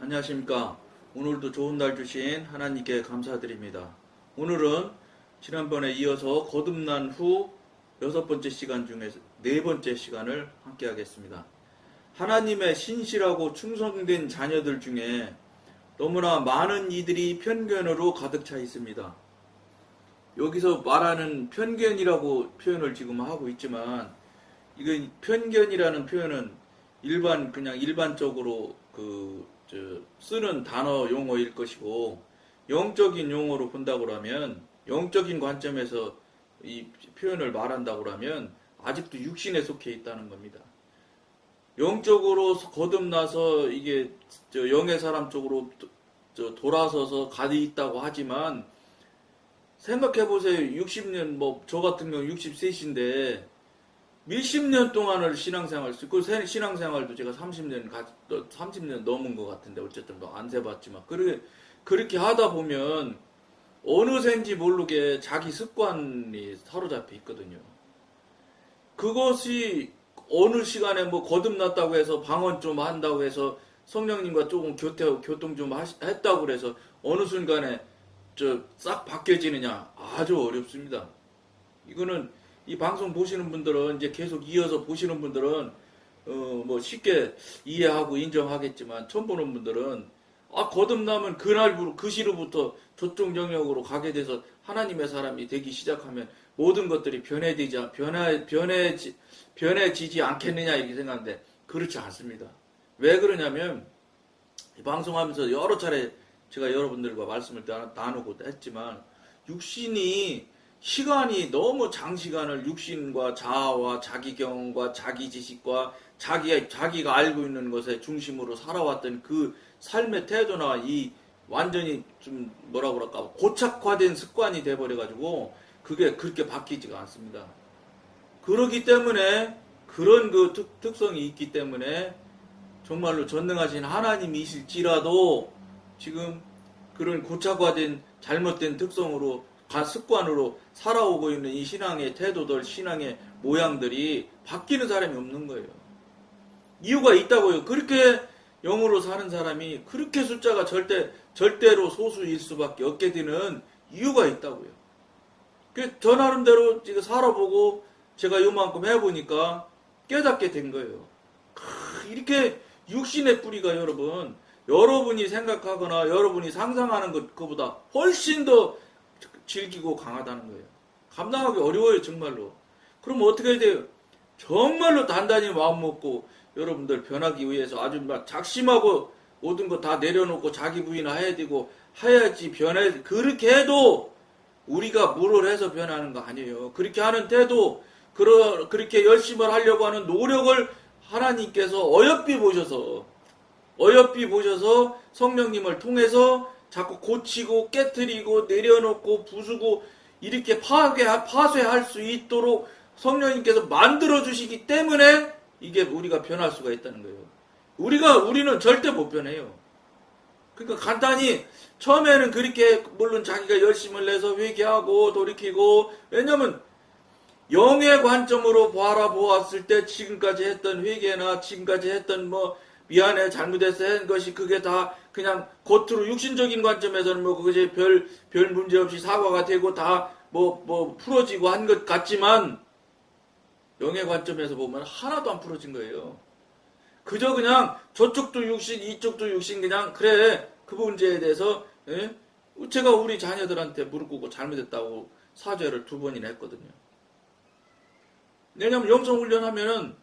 안녕하십니까. 오늘도 좋은 날 주신 하나님께 감사드립니다. 오늘은 지난번에 이어서 거듭난 후 6번째 시간 중에 4번째 시간을 함께 하겠습니다. 하나님의 신실하고 충성된 자녀들 중에 너무나 많은 이들이 편견으로 가득 차 있습니다. 여기서 말하는 편견이라고 표현을 지금 하고 있지만, 이건 편견이라는 표현은 그냥 일반적으로 쓰는 단어 용어일 것이고, 영적인 용어로 본다고 하면, 영적인 관점에서 이 표현을 말한다고 하면 아직도 육신에 속해 있다는 겁니다. 영적으로 거듭나서 이게 영의 사람 쪽으로 돌아서서 가득 있다고 하지만, 생각해보세요. 60년, 저 같은 경우 63인데, 몇십 년 동안을 신앙생활, 그 신앙생활도 제가 30년 넘은 것 같은데, 어쨌든 안 세봤지만, 그렇게 하다 보면, 어느샌지 모르게 자기 습관이 사로잡혀 있거든요. 그것이 어느 시간에 거듭났다고 해서 방언 좀 한다고 해서 성령님과 조금 교통 좀 했다고 그래서 어느 순간에 싹 바뀌어지느냐? 아주 어렵습니다. 이거는 이 방송 보시는 분들은, 이제 계속 이어서 보시는 분들은 쉽게 이해하고 인정하겠지만, 처음 보는 분들은 거듭나면 그 시로부터 저쪽 영역으로 가게 돼서 하나님의 사람이 되기 시작하면 모든 것들이 변해지지 않겠느냐 이렇게 생각하는데, 그렇지 않습니다. 왜 그러냐면, 이 방송하면서 여러 차례 제가 여러분들과 말씀을 나누고 했지만, 시간이 너무 장시간을 육신과 자아와 자기경과 자기 지식과 자기가 알고 있는 것에 중심으로 살아왔던 그 삶의 태도나 이 완전히 좀 뭐라고 그럴까, 고착화된 습관이 돼버려가지고 그게 그렇게 바뀌지가 않습니다. 그렇기 때문에, 그런 그 특성이 있기 때문에 정말로 전능하신 하나님이실지라도 지금 그런 고착화된 잘못된 특성으로 습관으로 살아오고 있는 이 신앙의 태도들, 신앙의 모양들이 바뀌는 사람이 없는 거예요. 이유가 있다고요. 그렇게 영으로 사는 사람이 그렇게 숫자가 절대로 소수일 수밖에 없게 되는 이유가 있다고요. 저 나름대로 지금 살아보고 제가 요만큼 해보니까 깨닫게 된 거예요. 이렇게 육신의 뿌리가 여러분이 생각하거나 여러분이 상상하는 것보다 훨씬 더 질기고 강하다는 거예요. 감당하기 어려워요, 정말로. 그럼 어떻게 해야 돼요? 정말로 단단히 마음 먹고 여러분들 변하기 위해서 아주 막 작심하고 모든 거 다 내려놓고 자기 부인을 해야 되고 해야지 그렇게 해도 우리가 물을 해서 변하는 거 아니에요. 그렇게 하는 태도, 그렇게 열심히 하려고 하는 노력을 하나님께서 어여삐 보셔서 성령님을 통해서 자꾸 고치고 깨트리고 내려놓고 부수고 이렇게 파쇄할 수 있도록 성령님께서 만들어 주시기 때문에 이게 우리가 변할 수가 있다는 거예요. 우리는 절대 못 변해요. 그러니까 간단히 처음에는 그렇게 물론 자기가 열심을 내서 회개하고 돌이키고, 왜냐면 영의 관점으로 바라보았을 때 지금까지 했던 회개나 지금까지 했던 미안해 잘못해서 한 것이 그게 다 그냥 겉으로 육신적인 관점에서는 그게 별 문제 없이 사과가 되고 다 풀어지고 한 것 같지만, 영의 관점에서 보면 하나도 안 풀어진 거예요. 그저 그냥 저쪽도 육신 이쪽도 육신, 그냥 그래 그 문제에 대해서 제가 우리 자녀들한테 무릎 꿇고 잘못했다고 사죄를 2번이나 했거든요. 왜냐면 영성훈련하면은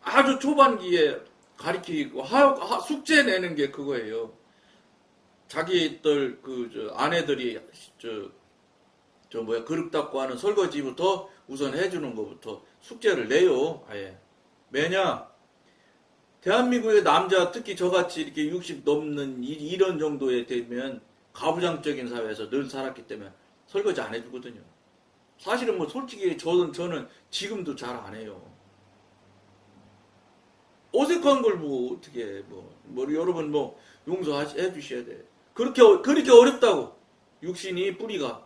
아주 초반기에 가르치고 숙제 내는 게 그거예요. 자기들 아내들이 그릇 닦고 하는 설거지부터 우선 해주는 것부터 숙제를 내요. 아예 왜냐, 대한민국의 남자, 특히 저같이 이렇게 60 넘는 이런 정도에 되면 가부장적인 사회에서 늘 살았기 때문에 설거지 안 해주거든요. 사실은 솔직히 저는 지금도 잘 안 해요. 어색한 걸 어떻게 여러분 용서해 주셔야 돼. 그렇게 어렵다고, 육신이 뿌리가.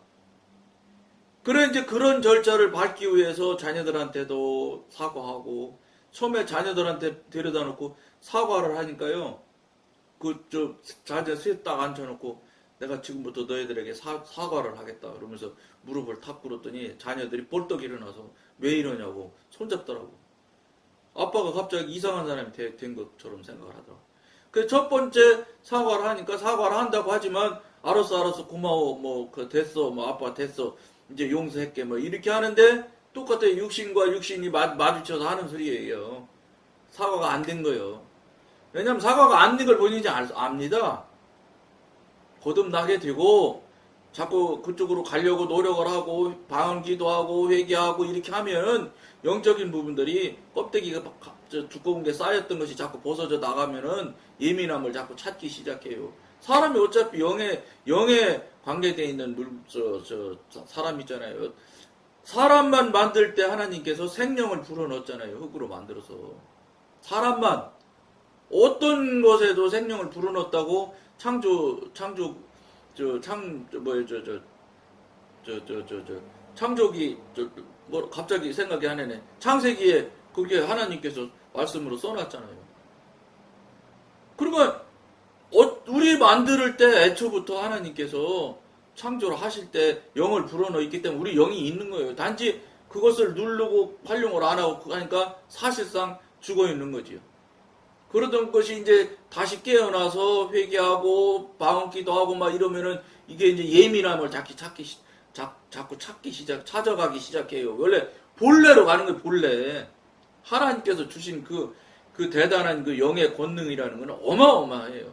그래 이제 그런 절차를 밟기 위해서 자녀들한테도 사과하고, 처음에 자녀들한테 데려다 놓고 사과를 하니까요, 자제 셋 딱 앉혀놓고 내가 지금부터 너희들에게 사과를 하겠다 그러면서 무릎을 탁 꿇었더니 자녀들이 벌떡 일어나서 왜 이러냐고 손잡더라고. 아빠가 갑자기 이상한 사람이 된 것처럼 생각을 하더라고. 그 첫 번째 사과를 하니까 사과를 한다고 하지만 알았어 고마워 됐어 아빠 됐어 이제 용서할게 이렇게 하는데 똑같아. 육신과 육신이 마주쳐서 하는 소리예요. 사과가 안 된 거예요. 왜냐면 사과가 안 된 걸 본인이 압니다. 거듭나게 되고 자꾸 그쪽으로 가려고 노력을 하고 방언기도 하고 회개하고 이렇게 하면은 영적인 부분들이 껍데기가 두꺼운 게 쌓였던 것이 자꾸 벗어져 나가면은 예민함을 자꾸 찾기 시작해요. 사람이 어차피 영에 관계되어 있는 사람 있잖아요. 사람만 만들 때 하나님께서 생명을 불어넣었잖아요. 흙으로 만들어서. 사람만 어떤 것에도 생명을 불어넣었다고 창조기 갑자기 생각이 안 나네. 창세기에 그게 하나님께서 말씀으로 써놨잖아요. 그러니까 우리 만들 때 애초부터 하나님께서 창조를 하실 때 영을 불어넣어 있기 때문에 우리 영이 있는 거예요. 단지 그것을 누르고 활용을 안 하고 하니까 사실상 죽어 있는 거지요. 그러던 것이 이제 다시 깨어나서 회개하고 방언기도 하고 이러면은 이게 이제 예민함을 자꾸 찾아가기 시작해요. 원래 본래로 가는 거예요. 본래 하나님께서 주신 그 대단한 그 영의 권능이라는 건 어마어마해요.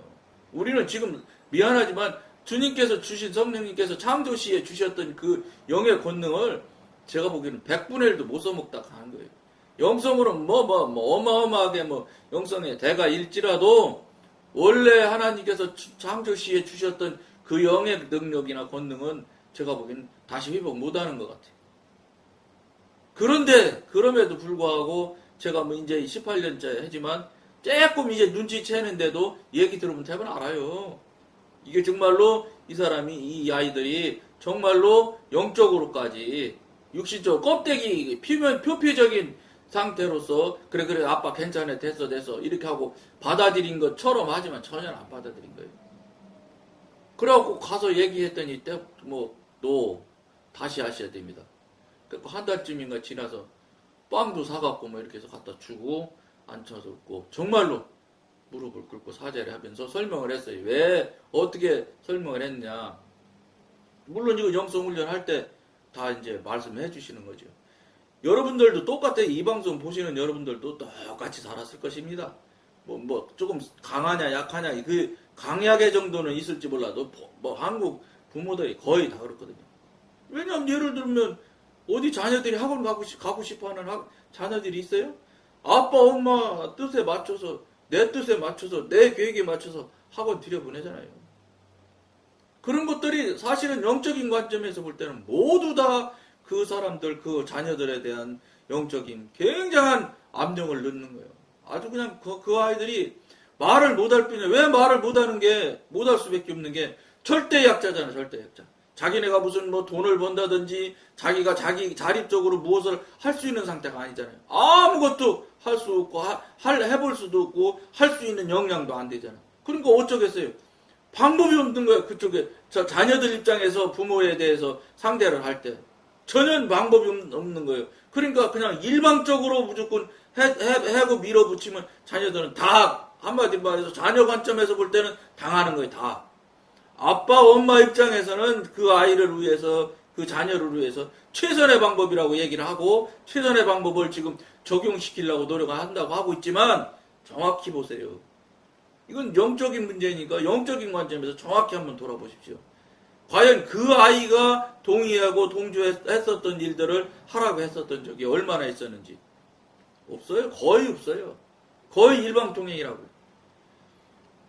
우리는 지금 미안하지만 주님께서 주신 성령님께서 창조 시에 주셨던 그 영의 권능을 제가 보기에는 100분의 1도 못 써먹다 가는 거예요. 영성으로는 어마어마하게 영성의 대가 일지라도 원래 하나님께서 창조 시에 주셨던 그 영의 능력이나 권능은 제가 보기에는 다시 회복 못하는 것 같아요. 그런데 그럼에도 불구하고 제가 이제 18년째 하지만 조금 이제 눈치채는데도 얘기 들으면 대부분 알아요. 이게 정말로 이 아이들이 정말로 영적으로까지 육신적 껍데기 표피적인 상태로서 그래 아빠 괜찮아 됐어 이렇게 하고 받아들인 것처럼 하지만 전혀 안 받아들인 거예요. 그래갖고 가서 얘기했더니 너 다시 하셔야 됩니다. 그래서 한 달쯤인가 지나서 빵도 사갖고 이렇게 해서 갖다 주고 앉혀줬고 정말로 무릎을 꿇고 사죄를 하면서 설명을 했어요. 왜 어떻게 설명을 했냐. 물론 이거 영성훈련 할 때 다 이제 말씀해 주시는 거죠. 여러분들도 똑같아요. 이 방송 보시는 여러분들도 똑같이 살았을 것입니다. 조금 강하냐 약하냐 그 강약의 정도는 있을지 몰라도 한국 부모들이 거의 다 그렇거든요. 왜냐하면 예를 들면 어디 자녀들이 학원 가고 싶어하는 자녀들이 있어요? 아빠 엄마 뜻에 맞춰서 내 뜻에 맞춰서 내 계획에 맞춰서 학원 들여보내잖아요. 그런 것들이 사실은 영적인 관점에서 볼 때는 모두 다 그 사람들, 그 자녀들에 대한 영적인 굉장한 압력을 넣는 거예요. 아주 그냥 그 아이들이 말을 못할 뿐이야. 왜 말을 못할 수밖에 없는 게 절대 약자잖아, 절대 약자. 자기네가 무슨 돈을 번다든지 자기가 자립적으로 무엇을 할 수 있는 상태가 아니잖아요. 아무것도 할 수 없고, 해볼 수도 없고, 할 수 있는 역량도 안 되잖아. 그러니까 어쩌겠어요. 방법이 없는 거야, 그쪽에. 자녀들 입장에서 부모에 대해서 상대를 할 때. 전혀 방법이 없는 거예요. 그러니까 그냥 일방적으로 무조건 해고 밀어붙이면 자녀들은 다, 한마디 말해서 자녀 관점에서 볼 때는 당하는 거예요, 다. 아빠, 엄마 입장에서는 그 아이를 위해서, 그 자녀를 위해서 최선의 방법이라고 얘기를 하고, 최선의 방법을 지금 적용시키려고 노력을 한다고 하고 있지만, 정확히 보세요. 이건 영적인 문제니까 영적인 관점에서 정확히 한번 돌아보십시오. 과연 그 아이가 동의하고 동조했었던 일들을 하라고 했었던 적이 얼마나 있었는지. 없어요? 거의 없어요. 거의 일방통행이라고.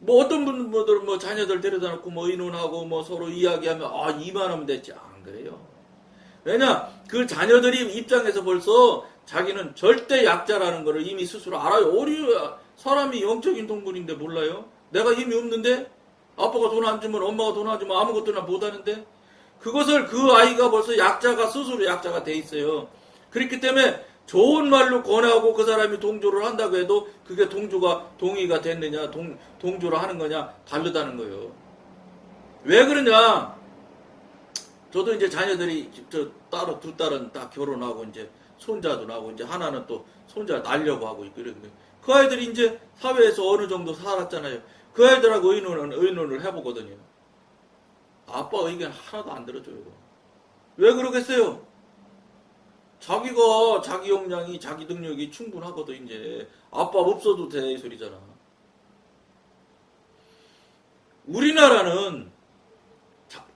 어떤 분들은 자녀들 데려다 놓고 의논하고 서로 이야기하면 이만하면 됐지. 안 그래요. 왜냐? 그 자녀들이 입장에서 벌써 자기는 절대 약자라는 것을 이미 스스로 알아요. 사람이 영적인 동물인데 몰라요? 내가 힘이 없는데? 아빠가 돈 안 주면 엄마가 돈 안 주면 아무것도나 못하는데? 그것을 그 아이가 벌써 스스로 약자가 돼 있어요. 그렇기 때문에 좋은 말로 권하고 그 사람이 동조를 한다고 해도 그게 동의가 됐느냐, 동조를 하는 거냐, 다르다는 거예요. 왜 그러냐? 저도 이제 자녀들이 두 딸은 다 결혼하고 이제 손자도 나고 이제 하나는 또 손자 낳으려고 하고 있고 이런데 그 아이들이 이제 사회에서 어느 정도 살았잖아요. 그 아이들하고 의논을 해보거든요. 아빠 의견 하나도 안 들어줘요. 왜 그러겠어요? 자기가 자기 역량이 자기 능력이 충분하거든. 이제 아빠 없어도 돼 이 소리잖아. 우리나라는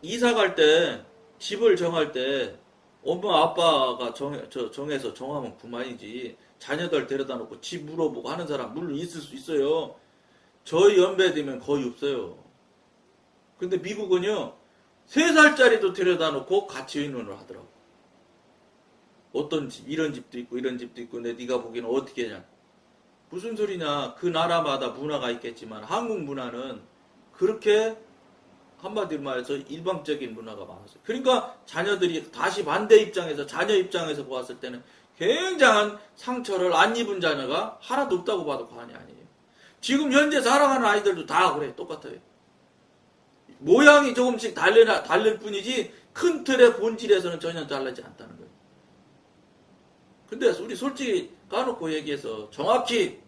이사 갈 때 집을 정할 때 엄마 아빠가 정해서 정하면 그만이지. 자녀들 데려다 놓고 집 물어보고 하는 사람 물론 있을 수 있어요. 저희 연배 되면 거의 없어요. 근데 미국은요 3살짜리도 데려다 놓고 같이 의논을 하더라고. 어떤 집, 이런 집도 있고 이런 집도 있고 근데 네가 보기에는 어떻게 하냐. 무슨 소리냐. 그 나라마다 문화가 있겠지만 한국 문화는 그렇게 한마디로 말해서 일방적인 문화가 많았어요. 그러니까 자녀들이 다시 반대 입장에서 자녀 입장에서 보았을 때는 굉장한 상처를 안 입은 자녀가 하나도 없다고 봐도 과언이 아니에요. 지금 현재 살아가는 아이들도 다 그래. 똑같아요. 모양이 조금씩 다를 뿐이지 큰 틀의 본질에서는 전혀 다르지 않다는 거예요. 근데 우리 솔직히 까놓고 얘기해서 정확히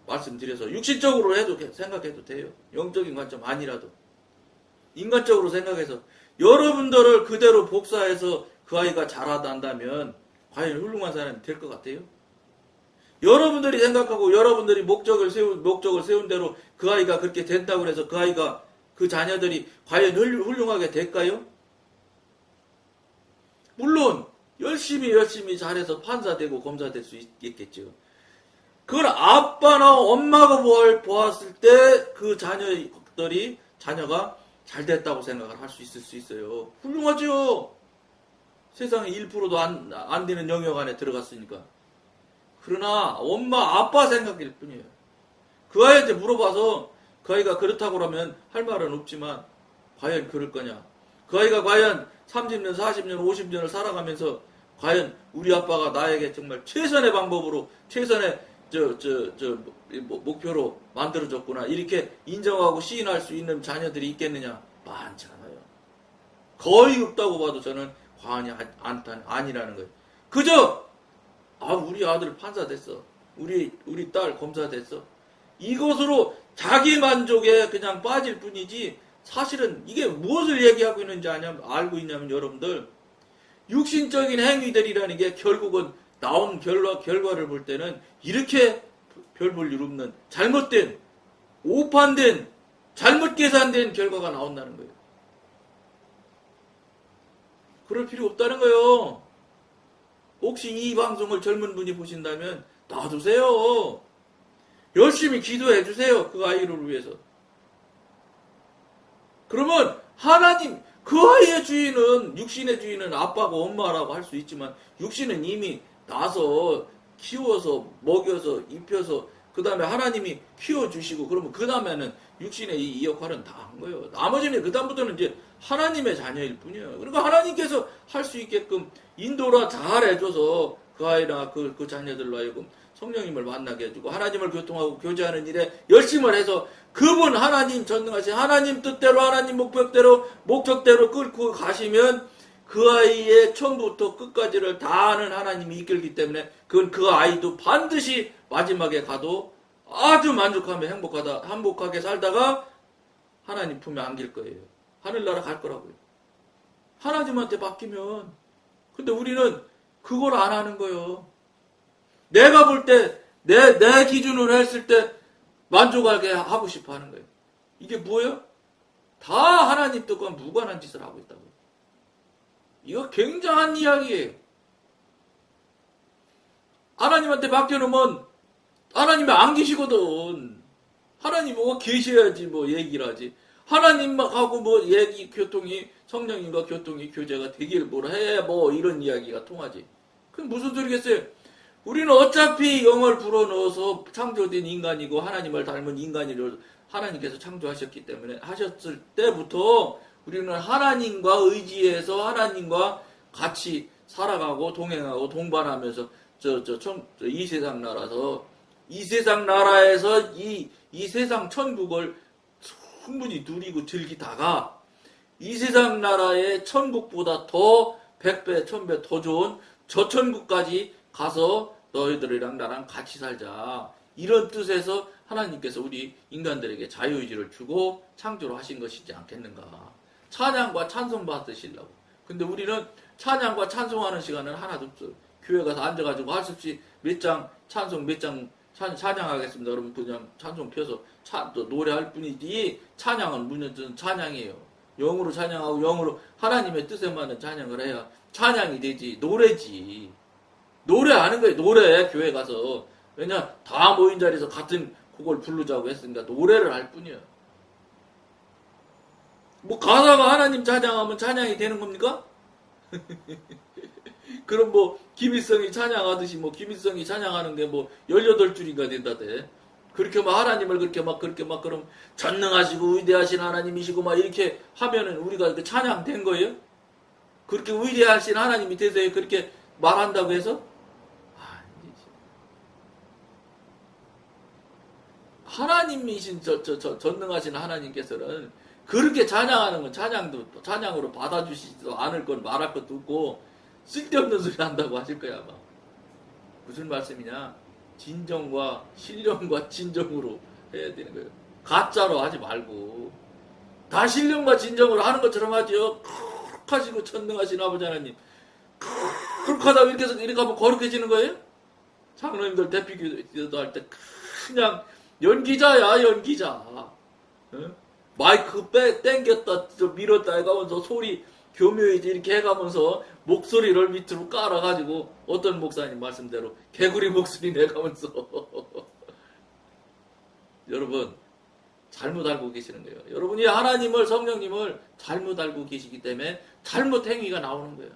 말씀드려서 육신적으로 생각해도 돼요. 영적인 관점 아니라도. 인간적으로 생각해서 여러분들을 그대로 복사해서 그 아이가 잘한다면 과연 훌륭한 사람이 될 것 같아요? 여러분들이 생각하고 여러분들이 목적을 세운 대로 그 아이가 그렇게 된다고 해서 그 아이가 그 자녀들이 과연 훌륭하게 될까요? 물론 열심히 잘해서 판사 되고 검사 될 수 있겠죠. 그걸 아빠나 엄마가 보았을 때 그 자녀가 잘 됐다고 생각을 할 수 있을 수 있어요. 훌륭하죠. 세상에 1%도 안 되는 영역 안에 들어갔으니까. 그러나 엄마 아빠 생각일 뿐이에요. 그 아이한테 물어봐서 그 아이가 그렇다고 하면 할 말은 없지만 과연 그럴 거냐. 그 아이가 과연 30년 40년 50년을 살아가면서 과연 우리 아빠가 나에게 정말 최선의 방법으로 최선의 목표로 만들어졌구나 이렇게 인정하고 시인할 수 있는 자녀들이 있겠느냐. 많지 않아요. 거의 없다고 봐도 저는 과언이 아니라는 거예요. 그저 우리 아들 판사 됐어. 우리 딸 검사 됐어. 이것으로 자기 만족에 그냥 빠질 뿐이지 사실은 이게 무엇을 얘기하고 있는지 알고 있냐면 여러분들 육신적인 행위들이라는 게 결국은 나온 결과를 볼 때는 이렇게 별 볼 일 없는 잘못된 오판된 잘못 계산된 결과가 나온다는 거예요. 그럴 필요 없다는 거예요. 혹시 이 방송을 젊은 분이 보신다면 놔두세요. 열심히 기도해 주세요. 그 아이를 위해서. 그러면 하나님 그 아이의 주인은 육신의 주인은 아빠고 엄마라고 할 수 있지만 육신은 이미 나서 키워서 먹여서 입혀서 그 다음에 하나님이 키워주시고 그러면 그 다음에는 육신의 이 역할은 다 한 거예요. 나머지는 그 다음부터는 이제 하나님의 자녀일 뿐이에요. 그러니까 하나님께서 할 수 있게끔 인도라 잘 해줘서 그 아이나 그 자녀들로 하여금 성령님을 만나게 해주고 하나님을 교통하고 교제하는 일에 열심을 해서 그분 하나님 전능하신 하나님 뜻대로 하나님 목적대로 끌고 가시면 그 아이의 처음부터 끝까지를 다 아는 하나님이 이끌기 때문에 그건 그 아이도 반드시 마지막에 가도 아주 만족하며 행복하게 살다가 하나님 품에 안길 거예요. 하늘나라 갈 거라고요. 하나님한테 맡기면. 근데 우리는 그걸 안 하는 거예요. 내가 볼 때, 내 기준으로 했을 때 만족하게 하고 싶어 하는 거예요. 이게 뭐예요? 다 하나님 뜻과 무관한 짓을 하고 있다고. 이거 굉장한 이야기예요. 하나님한테 맡겨놓으면 하나님이 안 계시거든. 하나님 뭐 계셔야지 뭐 얘기를 하지. 하나님하고 뭐 교통이 성령님과 교통이 교제가 되길 뭐라 해 뭐 이런 이야기가 통하지. 그럼 무슨 소리겠어요? 우리는 어차피 영을 불어넣어서 창조된 인간이고 하나님을 닮은 인간이로 하나님께서 창조하셨기 때문에 하셨을 때부터 우리는 하나님과 의지해서 하나님과 같이 살아가고 동행하고 동반하면서 이 세상 나라서 이 세상 나라에서 이 세상 천국을 충분히 누리고 즐기다가 이 세상 나라의 천국보다 더 100배, 1000배 더 좋은 저 천국까지 가서 너희들이랑 나랑 같이 살자. 이런 뜻에서 하나님께서 우리 인간들에게 자유의지를 주고 창조를 하신 것이지 않겠는가. 찬양과 찬송 받으시려고. 근데 우리는 찬양과 찬송하는 시간은 하나도 없어요. 교회 가서 앉아가지고 할 수 없이 몇 장 찬송, 몇 장 찬양하겠습니다. 그러면 그냥 찬송 펴서 또 노래할 뿐이지 찬양은 무슨 찬양이에요. 영으로 찬양하고 영으로 하나님의 뜻에 맞는 찬양을 해야 찬양이 되지. 노래지. 노래하는 거예요. 노래 교회 가서. 왜냐 다 모인 자리에서 같은 곡을 부르자고 했으니까 노래를 할 뿐이에요. 뭐 가사가 하나님 찬양하면 찬양이 되는 겁니까? 그럼 뭐 김일성이 찬양하듯이 뭐 김일성이 찬양하는 게 뭐 18줄인가 된다대. 그렇게 막 하나님을 그렇게 막 그럼 전능하시고 위대하신 하나님이시고 막 이렇게 하면은 우리가 그 찬양 된 거예요? 그렇게 위대하신 하나님이 돼서 그렇게 말한다고 해서? 하나님이신 전능하신 하나님께서는 그렇게 찬양하는 건 찬양으로 받아주시지도 않을 건 말할 것도 없고 쓸데없는 소리 한다고 하실 거야 아마. 무슨 말씀이냐? 진정과 신령과 진정으로 해야 되는 거예요. 가짜로 하지 말고 다 신령과 진정으로 하는 것처럼 하죠. 크 하시고 천능하신 아버지 하나님 그렇게 하다 이렇게 하면 거룩해지는 거예요? 장로님들 대피기도 할 때 그냥 연기자야 연기자. 응? 마이크 땡겼다 밀었다 해가면서 소리 교묘해지 이렇게 해가면서 목소리를 밑으로 깔아가지고 어떤 목사님 말씀대로 개구리 목소리 내가면서 여러분 잘못 알고 계시는 거예요. 여러분이 하나님을 성령님을 잘못 알고 계시기 때문에 잘못 행위가 나오는 거예요.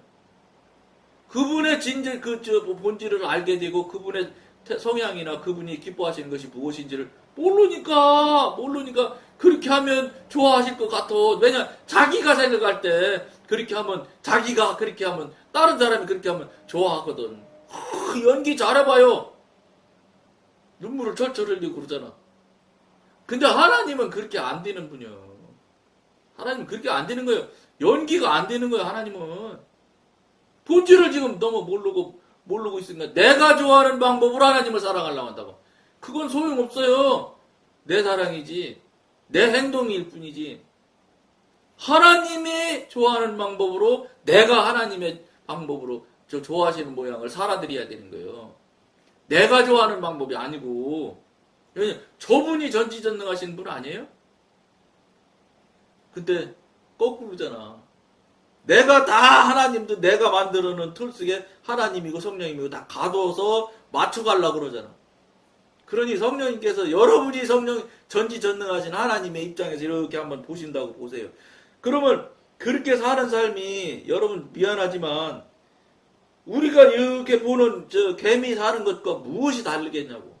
그분의 진짜 본질을 알게 되고 그분의 성향이나 그분이 기뻐하시는 것이 무엇인지를 모르니까 그렇게 하면 좋아하실 것 같아. 왜냐 자기가 생각할 때 그렇게 하면 자기가 그렇게 하면 다른 사람이 그렇게 하면 좋아하거든. 연기 잘해봐요. 눈물을 철철 흘리고 그러잖아. 근데 하나님은 그렇게 안 되는 분이요. 하나님은 그렇게 안 되는 거예요. 연기가 안 되는 거예요. 하나님은 본질을 지금 너무 모르고 있으니까 내가 좋아하는 방법으로 하나님을 사랑하려고 한다고. 그건 소용없어요. 내 사랑이지 내 행동일 뿐이지 하나님이 좋아하는 방법으로 내가 하나님의 방법으로 좋아하시는 모양을 살아드려야 되는 거예요. 내가 좋아하는 방법이 아니고. 왜냐면 저분이 전지전능하신 분 아니에요? 근데 거꾸로잖아. 내가 다 하나님도 내가 만들어 놓은 틀 속에 하나님이고 성령님이고 다 가둬서 맞춰가려고 그러잖아. 그러니 성령님께서 여러분이 전지전능하신 하나님의 입장에서 이렇게 한번 보신다고 보세요. 그러면 그렇게 사는 삶이 여러분 미안하지만 우리가 이렇게 보는 개미 사는 것과 무엇이 다르겠냐고.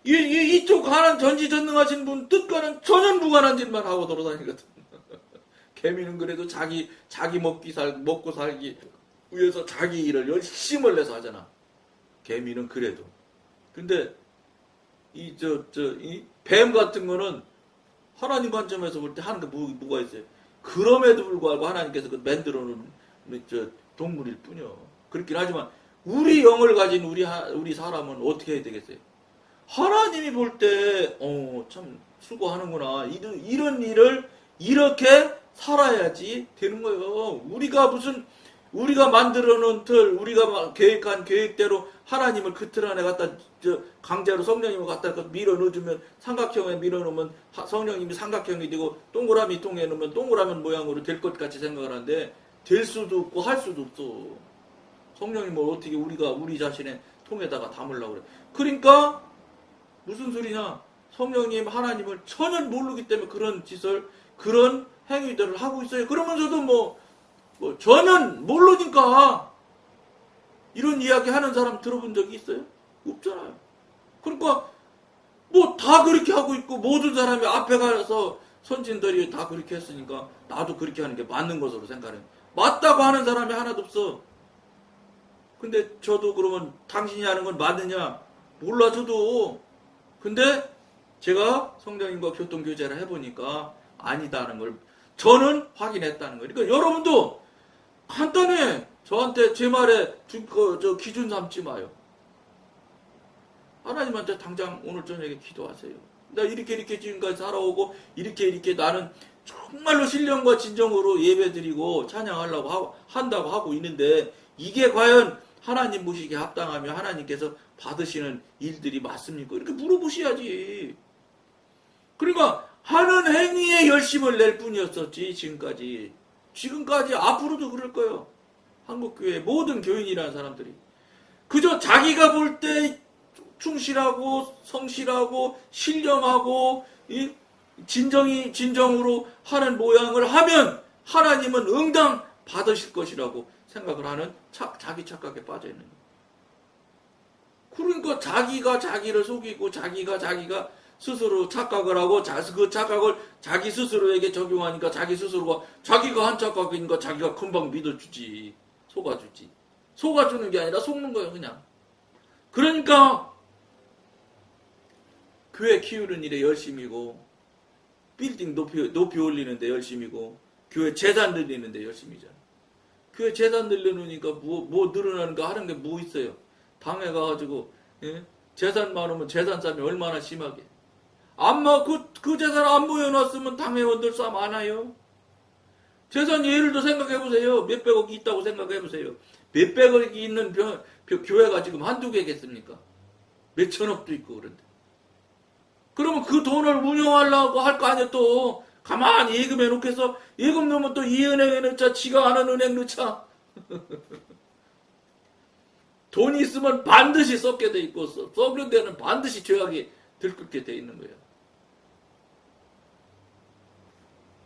이쪽 하나님 전지전능하신 분 뜻과는 전혀 무관한 짓만 하고 돌아다니거든. 개미는 그래도 자기 먹고 살기 위해서 자기 일을 열심을 내서 하잖아. 개미는 그래도. 근데 이 뱀 같은 거는 하나님 관점에서 볼 때 하는 게 뭐가 있어요? 그럼에도 불구하고 하나님께서 그 만들어 놓은 동물일 뿐이요. 그렇긴 하지만 우리 영을 가진 우리 사람은 어떻게 해야 되겠어요? 하나님이 볼 때 참 수고하는구나. 이런 일을 이렇게 살아야지 되는 거예요. 우리가 만들어 놓은 틀, 우리가 계획한 계획대로 하나님을 그 틀 안에 갖다 강제로 성령님을 갖다 밀어 넣어주면 삼각형에 밀어 놓으면 성령님이 삼각형이 되고 동그라미 통에 넣으면 동그라미 모양으로 될 것 같이 생각을 하는데 될 수도 없고 할 수도 없어. 성령님을 어떻게 우리 자신의 통에다가 담으려고 그래. 그러니까 무슨 소리냐? 성령님 하나님을 전혀 모르기 때문에 그런 짓을 그런 행위들을 하고 있어요. 그러면서도 뭐 전혀 모르니까 이런 이야기 하는 사람 들어본 적이 있어요? 없잖아요. 그러니까 뭐 다 그렇게 하고 있고 모든 사람이 앞에 가서 선진들이 다 그렇게 했으니까 나도 그렇게 하는 게 맞는 것으로 생각해요. 맞다고 하는 사람이 하나도 없어. 근데 저도 그러면 당신이 하는 건 맞느냐? 몰라 저도. 근데 제가 성령님과 교통교제를 해보니까 아니다는 걸 저는 확인했다는 거예요. 그러니까 여러분도 간단해. 저한테 제 말에 기준 삼지 마요. 하나님한테 당장 오늘 저녁에 기도하세요. 나 이렇게 지금까지 살아오고 이렇게 나는 정말로 신령과 진정으로 예배드리고 찬양하려고 한다고 하고 있는데 이게 과연 하나님 보시기에 합당하며 하나님께서 받으시는 일들이 맞습니까? 이렇게 물어보셔야지. 그러니까 하는 행위에 열심을 낼 뿐이었었지 지금까지 앞으로도 그럴 거예요. 한국교회 모든 교인이라는 사람들이 그저 자기가 볼 때 충실하고 성실하고 신령하고 진정으로 하는 모양을 하면 하나님은 응당 받으실 것이라고 생각을 하는 자기 착각에 빠져 있는 거예요. 그러니까 자기가 자기를 속이고 자기가 스스로 착각을 하고 그 착각을 자기 스스로에게 적용하니까 자기 스스로가 자기가 한 착각이니까 자기가 금방 믿어주지. 속아주지. 속아주는 게 아니라 속는 거예요 그냥. 그러니까 교회 키우는 일에 열심이고 빌딩 높이 올리는데 열심이고 교회 재산 늘리는데 열심이잖아. 교회 재산 늘려놓으니까 뭐 늘어나는 거 하는 게 뭐 있어요. 당회 가가지고 재산 많으면 재산 싸움이 얼마나 심하게. 그 재산 안 모여놨으면 당회원들 싸움 안 해요. 재산 예를 들어 생각해보세요. 몇백억이 있다고 생각해보세요. 몇백억이 있는 교회가 지금 한두 개겠습니까? 몇천억도 있고 그런데. 그러면 그 돈을 운영하려고 할 거 아니야 또. 가만히 예금해 놓겠어. 예금 넣으면 또 이 은행에 넣자. 지가 아는 은행 넣자. 돈이 있으면 반드시 썩게 돼 있고 썩는 데는 반드시 죄악이 들끓게 돼 있는 거예요.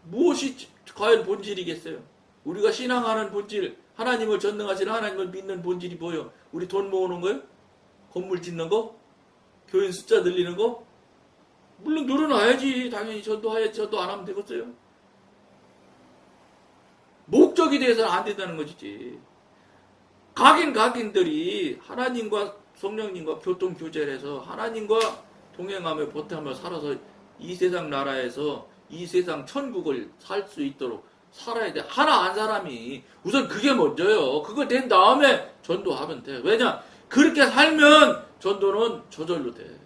무엇이 과연 본질이겠어요? 우리가 신앙하는 본질, 하나님을 전능하시는 하나님을 믿는 본질이 뭐예요? 우리 돈 모으는 거예요? 건물 짓는 거? 교인 숫자 늘리는 거? 물론 늘어나야지. 당연히 전도해야지. 전도 안 하면 되겠어요? 목적이 돼서는 안 된다는 것이지. 각인들이 하나님과 성령님과 교통교제를 해서 하나님과 동행하며 보태하며 살아서 이 세상 나라에서 이 세상 천국을 살 수 있도록 살아야 돼. 하나 한 사람이 우선 그게 먼저요. 그거 된 다음에 전도하면 돼. 왜냐? 그렇게 살면 전도는 저절로 돼.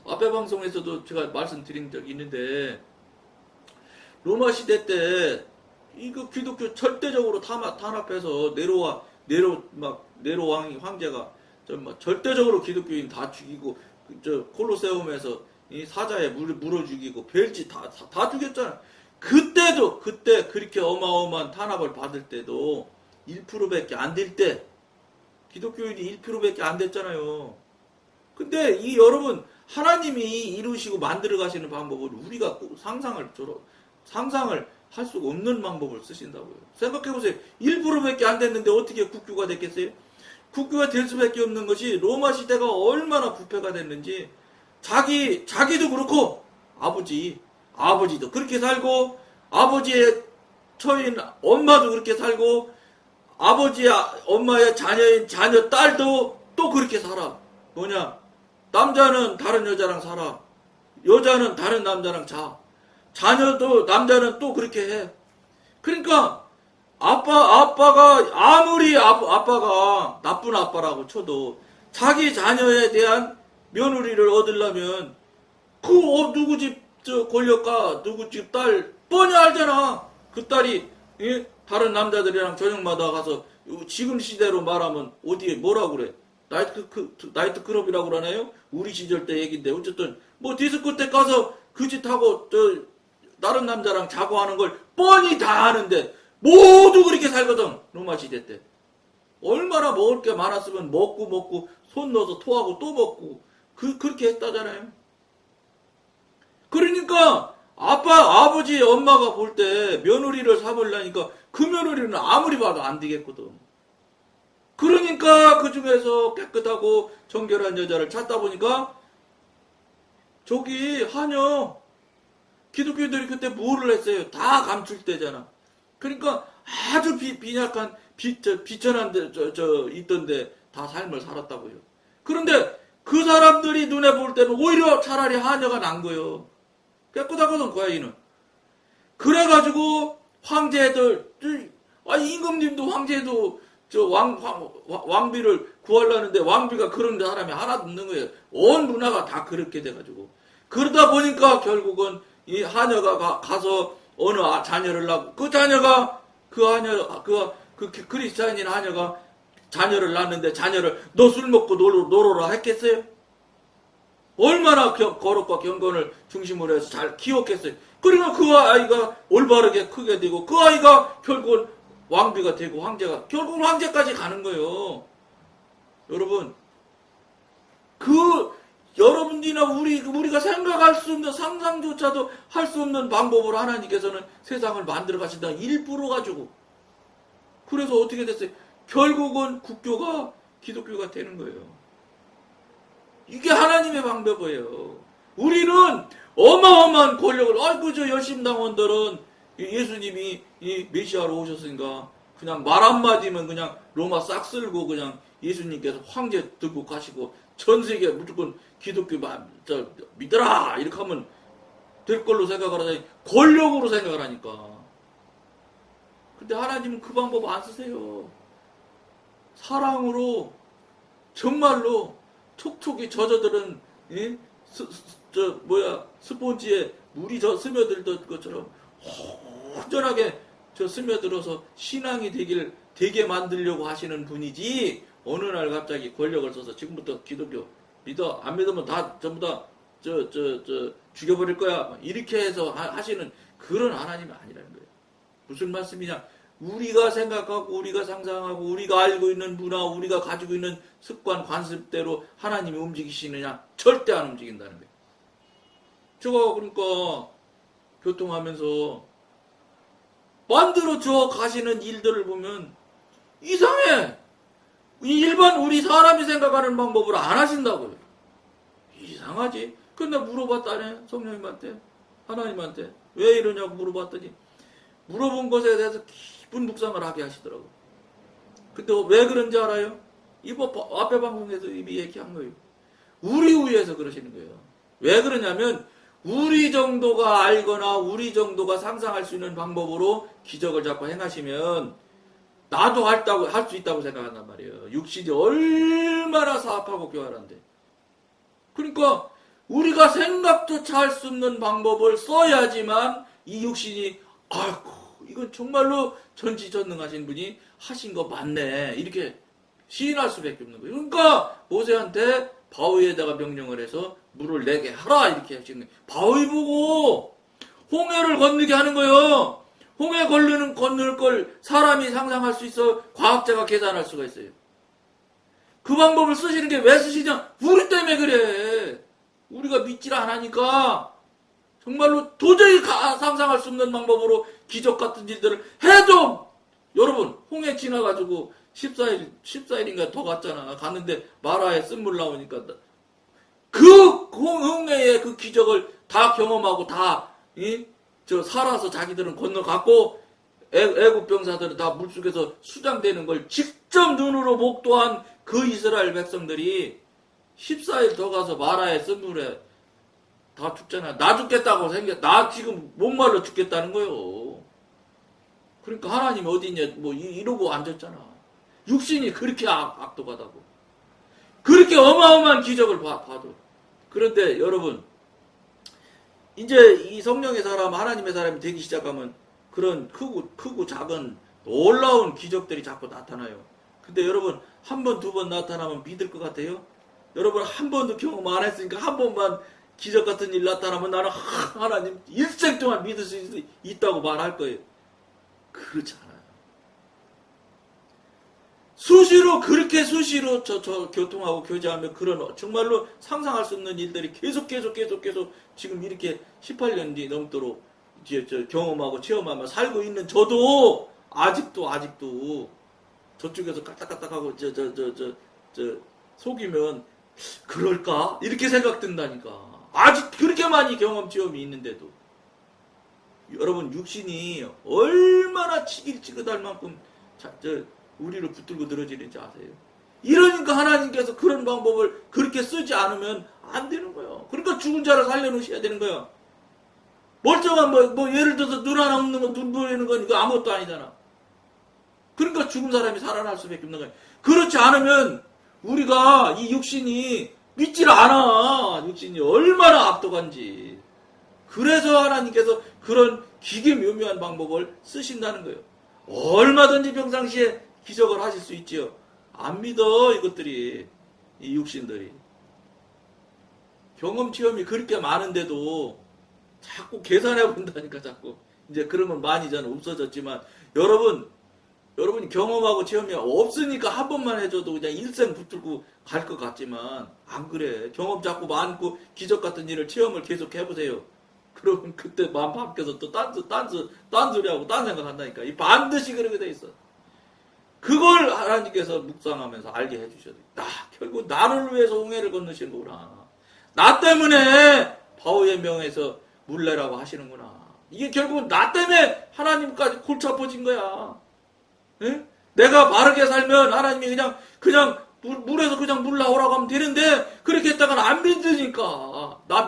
앞에 방송에서도 제가 말씀드린 적이 있는데 로마 시대 때 이거 기독교 절대적으로 탄압해서 네로 황제가 절대적으로 기독교인 다 죽이고 콜로세움에서 이 사자에 물어 죽이고 별짓 다 죽였잖아. 그때 그렇게 어마어마한 탄압을 받을 때도 1%밖에 안 될 때 기독교인이 1%밖에 안 됐잖아요. 근데 여러분 하나님이 이루시고 만들어 가시는 방법을 우리가 상상을 할 수가 없는 방법을 쓰신다고요. 생각해보세요. 1%밖에 안 됐는데 어떻게 국교가 됐겠어요? 국교가 될 수밖에 없는 것이 로마 시대가 얼마나 부패가 됐는지 자기도 그렇고 아버지도 그렇게 살고 아버지의 처인 엄마도 그렇게 살고 아버지의 엄마의 자녀인 자녀 딸도 또 그렇게 살아. 뭐냐? 남자는 다른 여자랑 살아. 여자는 다른 남자랑 자. 자녀도 남자는 또 그렇게 해. 그러니까 아빠가 아무리 아빠가 나쁜 아빠라고 쳐도 자기 자녀에 대한 며느리를 얻으려면 누구 집 권력가 누구 집 딸 뻔히 알잖아. 그 딸이 다른 남자들이랑 저녁마다 가서 지금 시대로 말하면 어디에 뭐라고 그래? 나이트 클럽이라고 그러나요? 우리 시절 때 얘기인데 어쨌든 뭐 디스코텍 가서 그 짓 하고 다른 남자랑 자고 하는 걸 뻔히 다 아는데 모두 그렇게 살거든. 로마 시대 때 얼마나 먹을 게 많았으면 먹고 손 넣어서 토하고 또 먹고 그렇게 했다잖아요. 그러니까 아버지 엄마가 볼 때 며느리를 삼으려니까 그 며느리는 아무리 봐도 안 되겠거든. 그러니까 그 중에서 깨끗하고 정결한 여자를 찾다 보니까 저기 하녀 기독교인들이 그때 뭐를 했어요? 다 감출 때잖아. 그러니까 아주 빈약한 비천한 데, 있던데 다 삶을 살았다고요. 그런데 그 사람들이 눈에 볼 때는 오히려 차라리 하녀가 난 거예요. 깨끗하거든, 그 아이는. 그래가지고 황제들, 임금님도 황제도 왕비를 구하려는데 왕비가 그런 사람이 하나도 없는 거예요. 온 문화가 다 그렇게 돼가지고. 그러다 보니까 결국은 이 하녀가 가서 어느 자녀를 낳고 그 자녀가 그 크리스찬인 하녀가 자녀를 낳는데 자녀를 너 술 먹고 놀어라 했겠어요? 얼마나 거룩과 경건을 중심으로 해서 잘 키웠겠어요? 그러면 그 아이가 올바르게 크게 되고 그 아이가 결국은 왕비가 되고 황제가 결국은 황제까지 가는 거예요. 여러분 여러분들이나 우리가 생각할 수 없는 상상조차도 할 수 없는 방법으로 하나님께서는 세상을 만들어 가신다. 일부러 가지고. 그래서 어떻게 됐어요? 결국은 국교가 기독교가 되는 거예요. 이게 하나님의 방법이에요. 우리는 어마어마한 권력을 저 열심당원들은 예수님이 이 메시아로 오셨으니까 그냥 말 한마디면 그냥 로마 싹 쓸고 그냥 예수님께서 황제 들고 가시고 전 세계 무조건 기독교 믿어라 이렇게 하면 될 걸로 생각을 하자니 권력으로 생각을 하니까. 근데 하나님은 그 방법 안 쓰세요. 사랑으로 정말로 촉촉이 젖어들은 스폰지에 물이 스며들던 것처럼 온전하게 스며들어서 신앙이 되게 만들려고 하시는 분이지 어느 날 갑자기 권력을 써서 지금부터 기독교 믿어 안 믿으면 다 전부 다 죽여버릴 거야 이렇게 해서 하시는 그런 하나님이 아니라는 거예요. 무슨 말씀이냐? 우리가 생각하고 우리가 상상하고 우리가 알고 있는 문화 우리가 가지고 있는 습관 관습대로 하나님이 움직이시느냐? 절대 안 움직인다는 거예요. 제가 그러니까 교통하면서 만들어져 가시는 일들을 보면 이상해. 일반 우리 사람이 생각하는 방법으로 안 하신다고요. 이상하지. 근데 물어봤다네 성령님한테 하나님한테 왜 이러냐고 물어봤더니 물어본 것에 대해서 깊은 묵상을 하게 하시더라고요. 근데 왜 그런지 알아요? 이거 앞에 방송에서 이미 얘기한 거예요. 우리 위해서 그러시는 거예요. 왜 그러냐면 우리 정도가 알거나 우리 정도가 상상할 수 있는 방법으로 기적을 자꾸 행하시면 나도 할 수 있다고 생각한단 말이에요. 육신이 얼마나 사악하고 교활한데. 그러니까 우리가 생각조차 할 수 없는 방법을 써야지만 이 육신이 아이고 이건 정말로 전지전능하신 분이 하신 거 맞네 이렇게 시인할 수밖에 없는 거예요. 그러니까 모세한테 바위에다가 명령을 해서 물을 내게 하라 이렇게 하시는 거예요. 바위 보고 홍해를 건너게 하는 거예요. 홍해 건널 걸 사람이 상상할 수 있어 과학자가 계산할 수가 있어요. 그 방법을 쓰시는 게 왜 쓰시냐? 우리 때문에 그래. 우리가 믿질 않으니까 정말로 도저히 상상할 수 없는 방법으로 기적 같은 일들을 해도 여러분 홍해 지나가지고 14일인가 더 갔잖아. 갔는데 마라에 쓴물 나오니까 그 홍해의 그 기적을 다 경험하고 다 살아서 자기들은 건너갔고 애국 병사들은 다 물속에서 수장되는 걸 직접 눈으로 목도한 그 이스라엘 백성들이 14일 더 가서 마라에 쓴물에 다 죽잖아. 나 죽겠다고 나 지금 목말라 죽겠다는 거예요. 그러니까 하나님이 어디 있냐 뭐 이러고 앉았잖아. 육신이 그렇게 악독하다고. 그렇게 어마어마한 기적을 봐도. 그런데 여러분 이제 이 성령의 사람 하나님의 사람이 되기 시작하면 그런 크고 작은 놀라운 기적들이 자꾸 나타나요. 근데 여러분 한 번, 두 번 나타나면 믿을 것 같아요? 여러분 한 번도 경험 안 했으니까 한 번만 기적 같은 일 나타나면 나는 하나님 일생 동안 믿을 수 있다고 말할 거예요. 그렇지 않아요. 그렇게 수시로 저 교통하고 교제하며 그런 정말로 상상할 수 없는 일들이 계속 지금 이렇이 18년이 넘도록 경험하고 체험하며 살고 있는 저도 아직도 저쪽에서 까딱까딱하고 속이면 그럴까? 이렇게 생각된다니까. 아직 그렇게 많이 경험 체험이 있는데도 여러분 육신이 얼마나 치길치긋할 만큼 우리를 붙들고 늘어지는지 아세요? 이러니까 하나님께서 그런 방법을 그렇게 쓰지 않으면 안 되는 거예요. 그러니까 죽은 자를 살려놓으셔야 되는 거예요. 멀쩡한 뭐 예를 들어서 눈 하나 없는 거, 눈 보이는 건 이거 아무것도 아니잖아. 그러니까 죽은 사람이 살아날 수밖에 없는 거예요. 그렇지 않으면 우리가 이 육신이 믿질 않아. 육신이 얼마나 압도한지. 그래서 하나님께서 그런 기계묘묘한 방법을 쓰신다는 거예요. 얼마든지 평상시에 기적을 하실 수 있지요. 안 믿어 이것들이, 이 육신들이. 경험 체험이 그렇게 많은데도 자꾸 계산해 본다니까. 자꾸 이제 그런 건 많이 전 없어졌지만, 여러분이 경험하고 체험이 없으니까 한 번만 해줘도 그냥 일생 붙들고 갈 것 같지만 안 그래. 경험 자꾸 많고 기적 같은 일을 체험을 계속 해보세요. 그러면 그때 마음 바뀌어서 또 딴소리하고 딴 생각한다니까. 이 반드시 그렇게 돼 있어. 그걸 하나님께서 묵상하면서 알게 해주셔야 돼. 결국 나를 위해서 홍해를 건너시는 거구나. 나 때문에 바오의 명에서 물내라고 하시는구나. 이게 결국은 나 때문에 하나님까지 골치 아파진 거야. 에? 내가 바르게 살면 하나님이 그냥 물에서 그냥 물 나오라고 하면 되는데, 그렇게 했다가는 안 믿으니까 나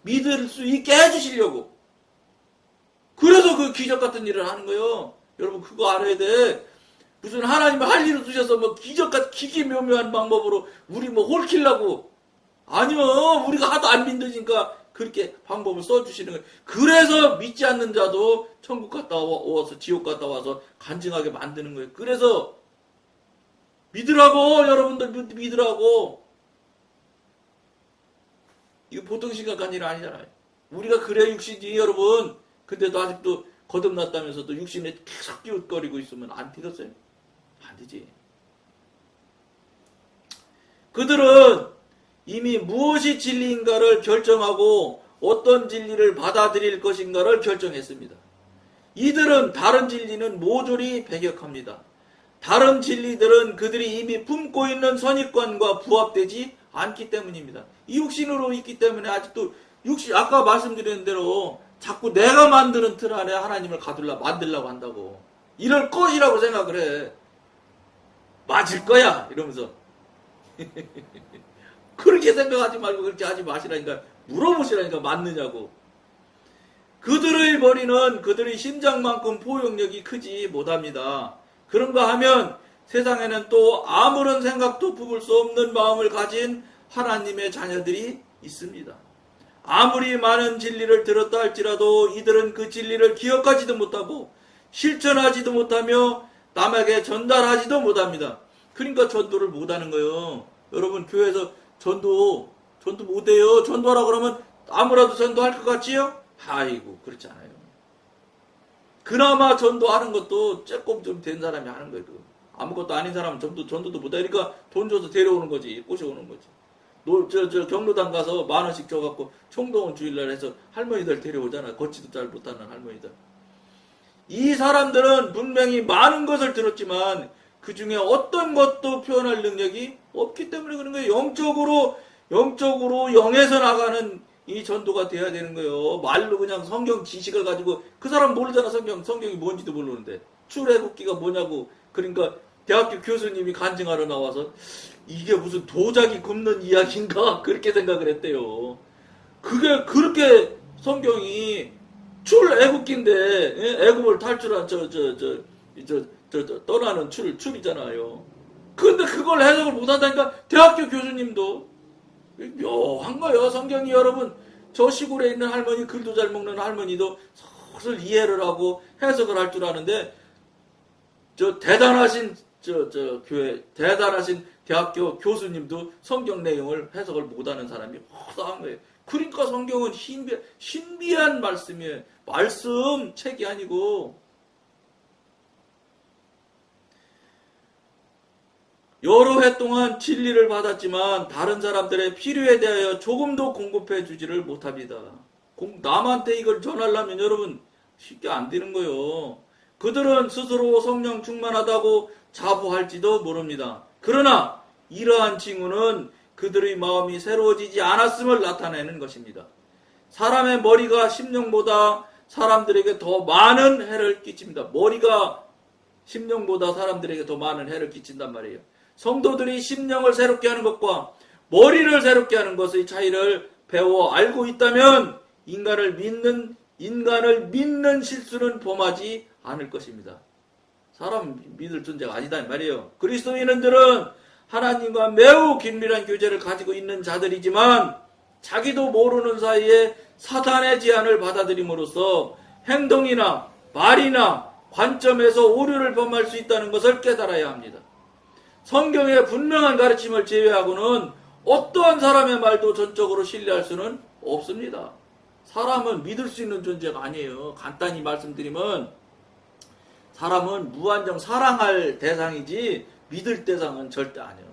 믿을 수 있게 해주시려고. 그래서 그 기적 같은 일을 하는 거예요. 여러분 그거 알아야 돼. 무슨 하나님이 할 일을 주셔서 뭐 기적같이 기기묘묘한 방법으로 우리 뭐 홀키려고. 아니요. 우리가 하도 안 믿으니까 그렇게 방법을 써주시는 거예요. 그래서 믿지 않는 자도 천국 갔다 와서 지옥 갔다 와서 간증하게 만드는 거예요. 그래서 믿으라고. 여러분들 믿으라고. 이거 보통 심각한 일 아니잖아요. 우리가 그래 육신이 여러분. 근데도 아직도 거듭났다면서도 육신에 계속 기웃거리고 있으면 안 되겠어요? 안 되지. 그들은 이미 무엇이 진리인가를 결정하고 어떤 진리를 받아들일 것인가를 결정했습니다. 이들은 다른 진리는 모조리 배격합니다. 다른 진리들은 그들이 이미 품고 있는 선입관과 부합되지 않기 때문입니다. 이 육신으로 있기 때문에 아직도 아까 말씀드린 대로 자꾸 내가 만드는 틀 안에 하나님을 만들려고 한다고. 이럴 것이라고 생각을 해. 맞을 거야 이러면서. 그렇게 생각하지 말고 그렇게 하지 마시라니까. 물어보시라니까. 맞느냐고. 그들의 머리는 그들의 심장만큼 포용력이 크지 못합니다. 그런가 하면 세상에는 또 아무런 생각도 품을 수 없는 마음을 가진 하나님의 자녀들이 있습니다. 아무리 많은 진리를 들었다 할지라도 이들은 그 진리를 기억하지도 못하고 실천하지도 못하며 남에게 전달하지도 못합니다. 그러니까 전도를 못하는 거예요. 여러분 교회에서 전도 못해요. 전도하라 그러면 아무라도 전도할 것 같지요? 아이고 그렇지 않아요. 그나마 전도하는 것도 조금 좀 된 사람이 하는 거예요. 아무것도 아닌 사람은 전도도 못해. 그러니까 돈 줘서 데려오는 거지. 꼬셔오는 거지. 경로당 가서 10,000원씩 줘갖고 총동원 주일날 해서 할머니들 데려오잖아. 걷지도 잘 못하는 할머니들. 이 사람들은 분명히 많은 것을 들었지만 그 중에 어떤 것도 표현할 능력이 없기 때문에 그런 거예요. 영적으로 영에서 나가는 이 전도가 돼야 되는 거예요. 말로 그냥 성경 지식을 가지고 그 사람 모르잖아. 성경이 뭔지도 모르는데 출애굽기가 뭐냐고. 그러니까 대학교 교수님이 간증하러 나와서 이게 무슨 도자기 굽는 이야기인가 그렇게 생각을 했대요. 그게 그렇게 성경이 출애굽기인데 애굽을 탈출한 떠나는 출이잖아요. 근데 그걸 해석을 못한다니까. 대학교 교수님도 묘한 거예요. 성경이 여러분 저 시골에 있는 할머니 글도 잘 먹는 할머니도 서슬 이해를 하고 해석을 할 줄 아는데 저 대단하신 교회 대단하신 대학교 교수님도 성경 내용을 해석을 못하는 사람이 허다한 거예요. 그러니까 성경은 신비한 말씀이에요. 말씀 책이 아니고. 여러 해 동안 진리를 받았지만 다른 사람들의 필요에 대하여 조금도 공급해 주지를 못합니다. 남한테 이걸 전하려면 여러분 쉽게 안 되는 거예요. 그들은 스스로 성령 충만하다고 자부할지도 모릅니다. 그러나 이러한 징후는 그들의 마음이 새로워지지 않았음을 나타내는 것입니다. 사람의 머리가 심령보다 사람들에게 더 많은 해를 끼칩니다. 머리가 심령보다 사람들에게 더 많은 해를 끼친단 말이에요. 성도들이 심령을 새롭게 하는 것과 머리를 새롭게 하는 것의 차이를 배워 알고 있다면 인간을 믿는 실수는 범하지 않을 것입니다. 사람 믿을 존재가 아니다 이 말이에요. 그리스도인들은 하나님과 매우 긴밀한 교제를 가지고 있는 자들이지만 자기도 모르는 사이에 사탄의 제안을 받아들임으로써 행동이나 말이나 관점에서 오류를 범할 수 있다는 것을 깨달아야 합니다. 성경의 분명한 가르침을 제외하고는 어떠한 사람의 말도 전적으로 신뢰할 수는 없습니다. 사람은 믿을 수 있는 존재가 아니에요. 간단히 말씀드리면 사람은 무한정 사랑할 대상이지 믿을 대상은 절대 아니에요.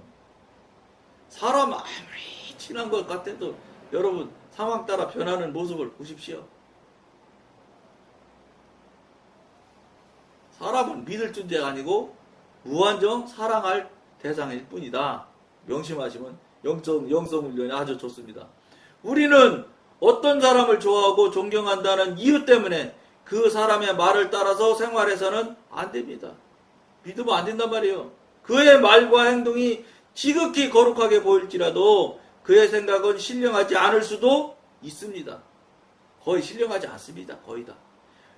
사람 아무리 친한 것 같아도 여러분 상황 따라 변하는 모습을 보십시오. 사람은 믿을 존재가 아니고 무한정 사랑할 대상일 뿐이다. 명심하시면 영성 훈련이 아주 좋습니다. 우리는 어떤 사람을 좋아하고 존경한다는 이유 때문에 그 사람의 말을 따라서 생활해서는 안 됩니다. 믿으면 안 된단 말이에요. 그의 말과 행동이 지극히 거룩하게 보일지라도 그의 생각은 신령하지 않을 수도 있습니다. 거의 신령하지 않습니다. 거의 다.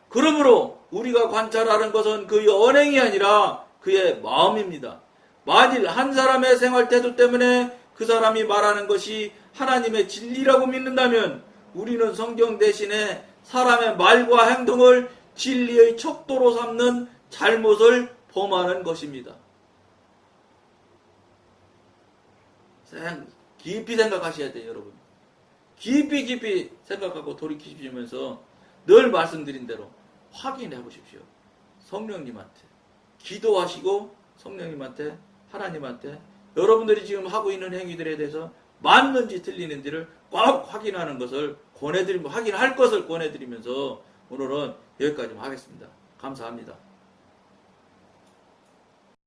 그러므로 우리가 관찰하는 것은 그의 언행이 아니라 그의 마음입니다. 만일 한 사람의 생활 태도 때문에 그 사람이 말하는 것이 하나님의 진리라고 믿는다면 우리는 성경 대신에 사람의 말과 행동을 진리의 척도로 삼는 잘못을 범하는 것입니다. 깊이 생각하셔야 돼요, 여러분. 깊이 생각하고 돌이키시면서 늘 말씀드린 대로 확인해 보십시오. 성령님한테 기도하시고 성령님한테 하나님한테 여러분들이 지금 하고 있는 행위들에 대해서 맞는지 틀리는지를 꼭 확인하는 것을 확인할 것을 권해드리면서 오늘은 여기까지 하겠습니다. 감사합니다.